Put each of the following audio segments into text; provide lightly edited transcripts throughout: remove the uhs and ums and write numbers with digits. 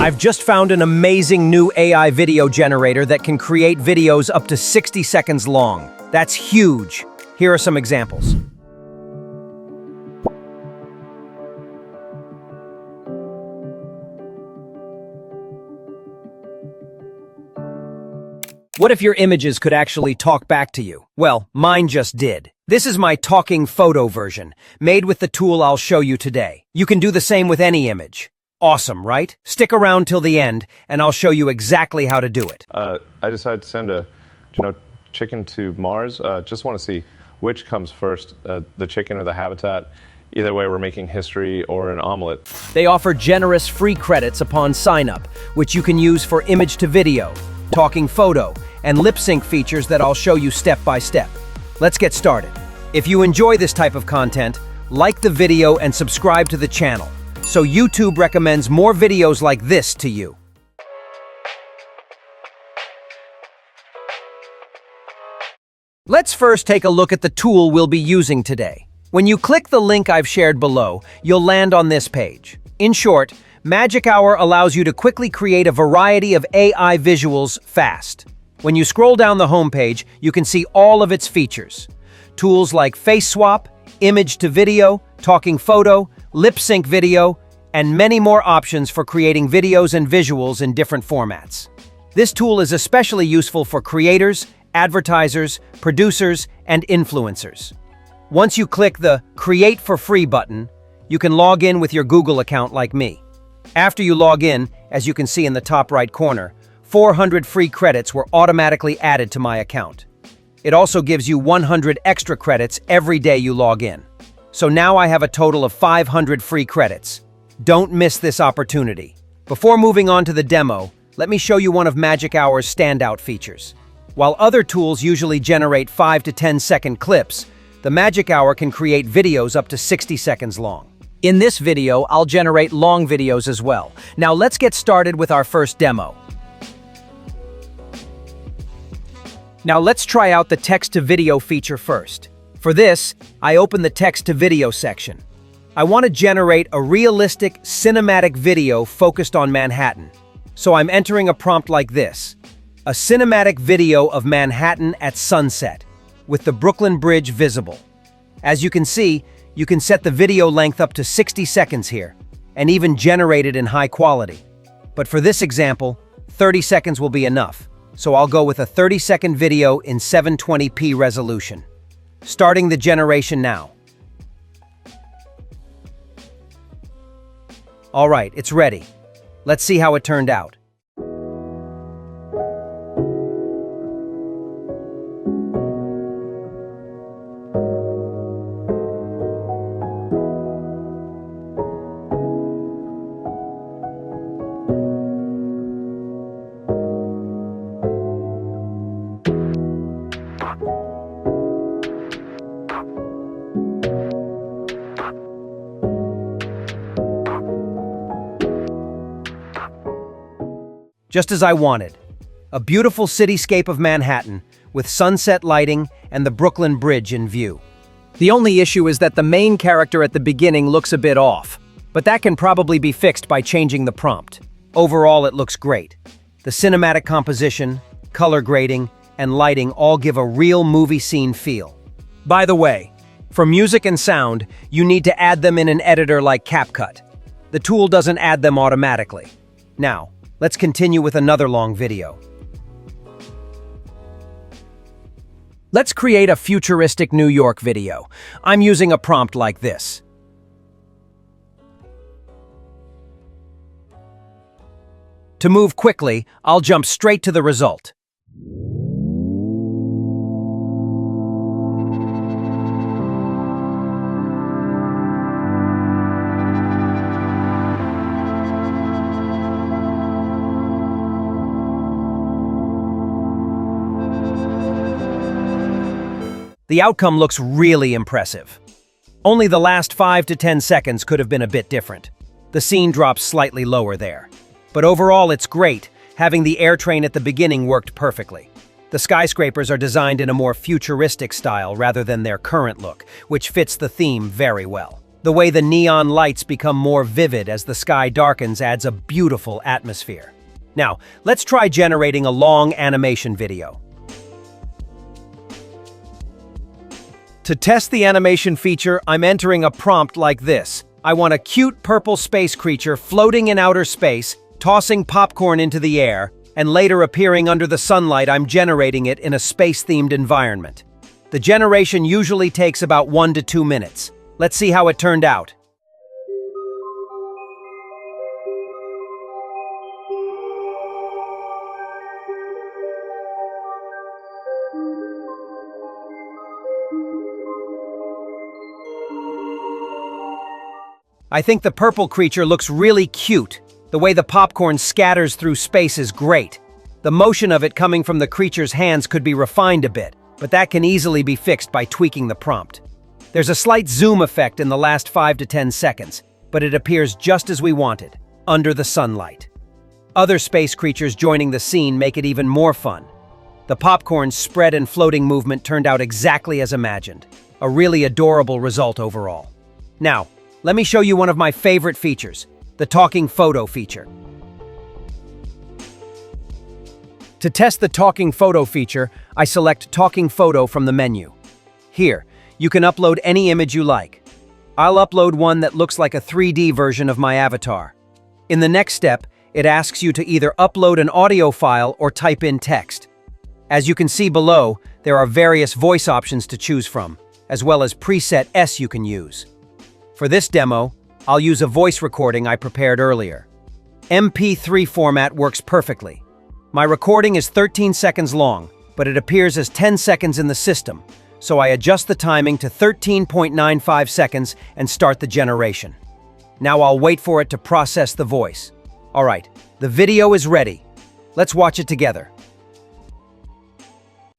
I've just found an amazing new AI video generator that can create videos up to 60 seconds long. That's huge. Here are some examples. What if your images could actually talk back to you? Well, mine just did. This is my talking photo version, made with the tool I'll show you today. You can do the same with any image. Awesome, right? Stick around till the end, and I'll show you exactly how to do it. I decided to send a chicken to Mars. Just want to see which comes first, the chicken or the habitat. Either way, we're making history or an omelet. They offer generous free credits upon sign-up, which you can use for image to video, talking photo, and lip sync features that I'll show you step by step. Let's get started. If you enjoy this type of content, like the video and subscribe to the channel, so YouTube recommends more videos like this to you. Let's first take a look at the tool we'll be using today. When you click the link I've shared below, you'll land on this page. In short, MagicHour allows you to quickly create a variety of AI visuals fast. When you scroll down the homepage, you can see all of its features. Tools like face swap, image to video, talking photo, lip sync video, and many more options for creating videos and visuals in different formats. This tool is especially useful for creators, advertisers, producers, and influencers. Once you click the Create for Free button, you can log in with your Google account like me. After you log in, as you can see in the top right corner, 400 free credits were automatically added to my account. It also gives you 100 extra credits every day you log in. So now I have a total of 500 free credits. Don't miss this opportunity. Before moving on to the demo, let me show you one of MagicHour's standout features. While other tools usually generate 5 to 10 second clips, the MagicHour can create videos up to 60 seconds long. In this video, I'll generate long videos as well. Now let's get started with our first demo. Now let's try out the text-to-video feature first. For this, I open the text-to-video section. I want to generate a realistic, cinematic video focused on Manhattan. So I'm entering a prompt like this: a cinematic video of Manhattan at sunset, with the Brooklyn Bridge visible. As you can see, you can set the video length up to 60 seconds here, and even generate it in high quality. But for this example, 30 seconds will be enough. So I'll go with a 30-second video in 720p resolution. Starting the generation now. All right, it's ready. Let's see how it turned out. Just as I wanted. A beautiful cityscape of Manhattan, with sunset lighting and the Brooklyn Bridge in view. The only issue is that the main character at the beginning looks a bit off, but that can probably be fixed by changing the prompt. Overall, it looks great. The cinematic composition, color grading, and lighting all give a real movie scene feel. By the way, for music and sound, you need to add them in an editor like CapCut. The tool doesn't add them automatically. Now, let's continue with another long video. Let's create a futuristic New York video. I'm using a prompt like this. To move quickly, I'll jump straight to the result. The outcome looks really impressive. Only the last 5 to 10 seconds could have been a bit different. The scene drops slightly lower there. But overall, it's great. Having the air train at the beginning worked perfectly. The skyscrapers are designed in a more futuristic style rather than their current look, which fits the theme very well. The way the neon lights become more vivid as the sky darkens adds a beautiful atmosphere. Now, let's try generating a long animation video. To test the animation feature, I'm entering a prompt like this. I want a cute purple space creature floating in outer space, tossing popcorn into the air, and later appearing under the sunlight. I'm generating it in a space-themed environment. The generation usually takes about 1 to 2 minutes. Let's see how it turned out. I think the purple creature looks really cute. The way the popcorn scatters through space is great. The motion of it coming from the creature's hands could be refined a bit, but that can easily be fixed by tweaking the prompt. There's a slight zoom effect in the last 5 to 10 seconds, but it appears just as we wanted, under the sunlight. Other space creatures joining the scene make it even more fun. The popcorn's spread and floating movement turned out exactly as imagined. A really adorable result overall. Now, let me show you one of my favorite features, the talking photo feature. To test the talking photo feature, I select Talking Photo from the menu. Here, you can upload any image you like. I'll upload one that looks like a 3D version of my avatar. In the next step, it asks you to either upload an audio file or type in text. As you can see below, there are various voice options to choose from, as well as preset you can use. For this demo, I'll use a voice recording I prepared earlier. MP3 format works perfectly. My recording is 13 seconds long, but it appears as 10 seconds in the system, so I adjust the timing to 13.95 seconds and start the generation. Now I'll wait for it to process the voice. All right, the video is ready. Let's watch it together.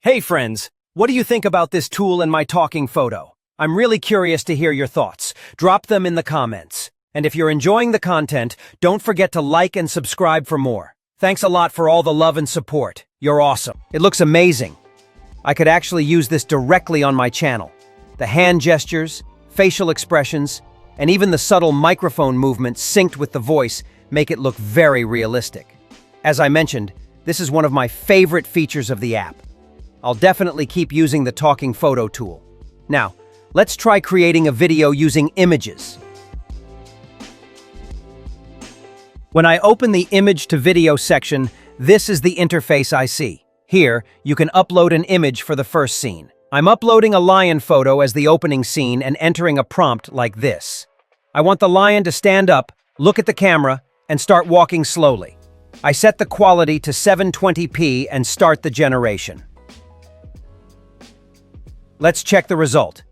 Hey friends, what do you think about this tool and my talking photo? I'm really curious to hear your thoughts. Drop them in the comments. And if you're enjoying the content, don't forget to like and subscribe for more. Thanks a lot for all the love and support. You're awesome. It looks amazing. I could actually use this directly on my channel. The hand gestures, facial expressions, and even the subtle microphone movements synced with the voice make it look very realistic. As I mentioned, this is one of my favorite features of the app. I'll definitely keep using the talking photo tool. Now, let's try creating a video using images. When I open the image to video section, this is the interface I see. Here, you can upload an image for the first scene. I'm uploading a lion photo as the opening scene and entering a prompt like this. I want the lion to stand up, look at the camera, and start walking slowly. I set the quality to 720p and start the generation. Let's check the result.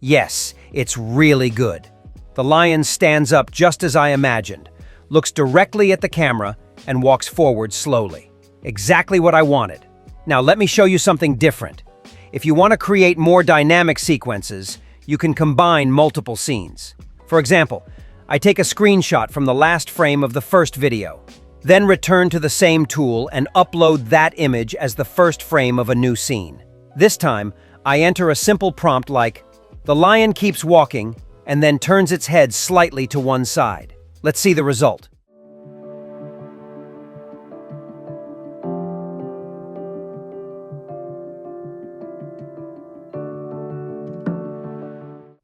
Yes, it's really good. The lion stands up just as I imagined, looks directly at the camera, and walks forward slowly. Exactly what I wanted. Now let me show you something different. If you want to create more dynamic sequences, you can combine multiple scenes. For example, I take a screenshot from the last frame of the first video, then return to the same tool and upload that image as the first frame of a new scene. This time, I enter a simple prompt like, "The lion keeps walking," and then turns its head slightly to one side. Let's see the result.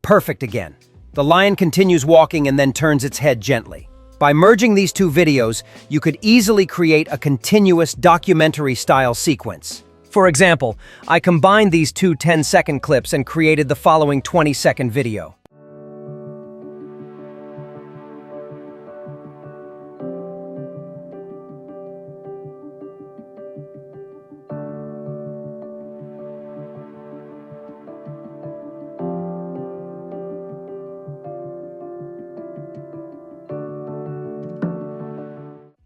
Perfect again. The lion continues walking and then turns its head gently. By merging these two videos, you could easily create a continuous documentary-style sequence. For example, I combined these two 10-second clips and created the following 20-second video.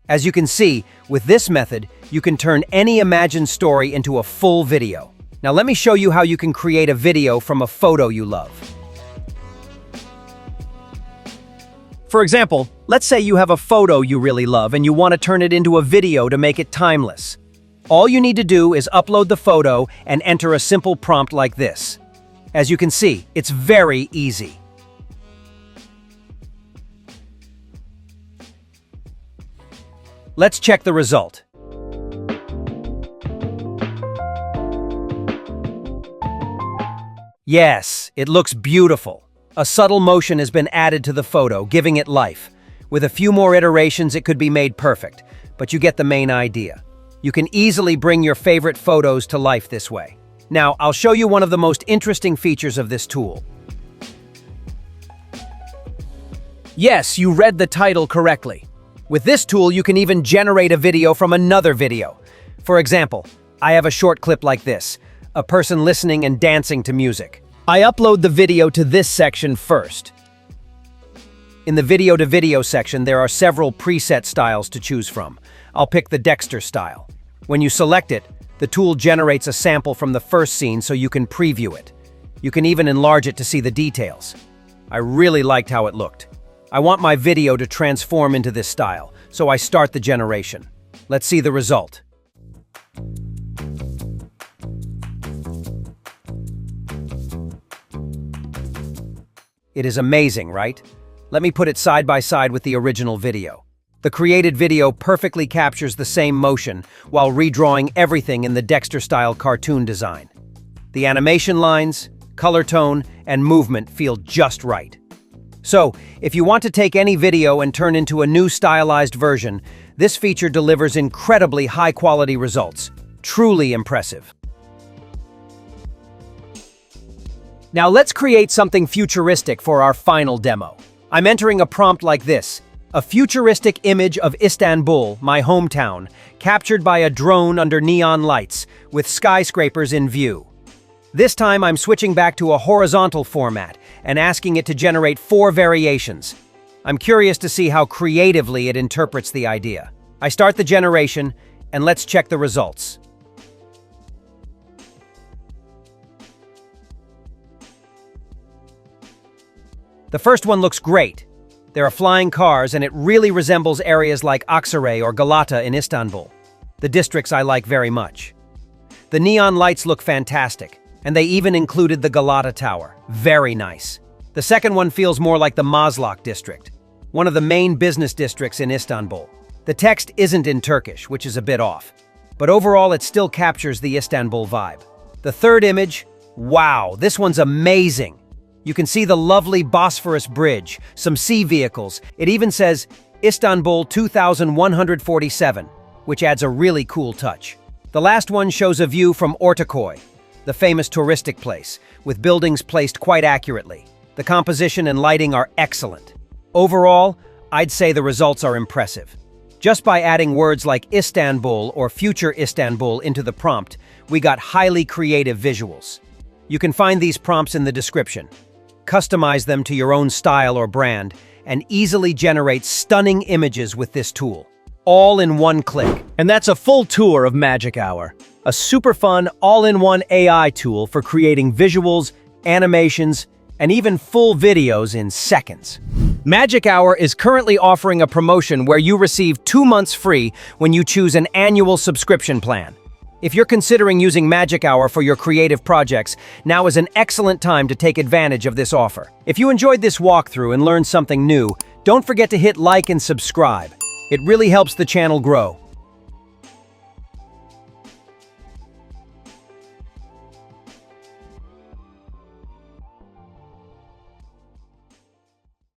As you can see, with this method, you can turn any imagined story into a full video. Now let me show you how you can create a video from a photo you love. For example, let's say you have a photo you really love and you want to turn it into a video to make it timeless. All you need to do is upload the photo and enter a simple prompt like this. As you can see, it's very easy. Let's check the result. Yes, it looks beautiful. A subtle motion has been added to the photo, giving it life. With a few more iterations, it could be made perfect, but you get the main idea. You can easily bring your favorite photos to life this way. Now, I'll show you one of the most interesting features of this tool. Yes, you read the title correctly. With this tool, you can even generate a video from another video. For example, I have a short clip like this, a person listening and dancing to music. I upload the video to this section first. In the video-to-video section, there are several preset styles to choose from. I'll pick the Dexter style. When you select it, the tool generates a sample from the first scene so you can preview it. You can even enlarge it to see the details. I really liked how it looked. I want my video to transform into this style, so I start the generation. Let's see the result. It is amazing, right? Let me put it side by side with the original video. The created video perfectly captures the same motion while redrawing everything in the Dexter-style cartoon design. The animation lines, color tone, and movement feel just right. So, if you want to take any video and turn into a new stylized version, this feature delivers incredibly high-quality results. Truly impressive. Now let's create something futuristic for our final demo. I'm entering a prompt like this: a futuristic image of Istanbul, my hometown, captured by a drone under neon lights, with skyscrapers in view. This time I'm switching back to a horizontal format and asking it to generate 4 variations. I'm curious to see how creatively it interprets the idea. I start the generation, and let's check the results. The first one looks great. There are flying cars, and it really resembles areas like Aksaray or Galata in Istanbul, the districts I like very much. The neon lights look fantastic, and they even included the Galata Tower. Very nice. The second one feels more like the Maslak district, one of the main business districts in Istanbul. The text isn't in Turkish, which is a bit off, but overall it still captures the Istanbul vibe. The third image, wow, this one's amazing. You can see the lovely Bosphorus Bridge, some sea vehicles. It even says Istanbul 2147, which adds a really cool touch. The last one shows a view from Ortaköy, the famous touristic place, with buildings placed quite accurately. The composition and lighting are excellent. Overall, I'd say the results are impressive. Just by adding words like Istanbul or future Istanbul into the prompt, we got highly creative visuals. You can find these prompts in the description. Customize them to your own style or brand, and easily generate stunning images with this tool, all in one click. And that's a full tour of MagicHour, a super fun, all-in-one AI tool for creating visuals, animations, and even full videos in seconds. MagicHour is currently offering a promotion where you receive 2 months free when you choose an annual subscription plan. If you're considering using MagicHour for your creative projects, now is an excellent time to take advantage of this offer. If you enjoyed this walkthrough and learned something new, don't forget to hit like and subscribe. It really helps the channel grow.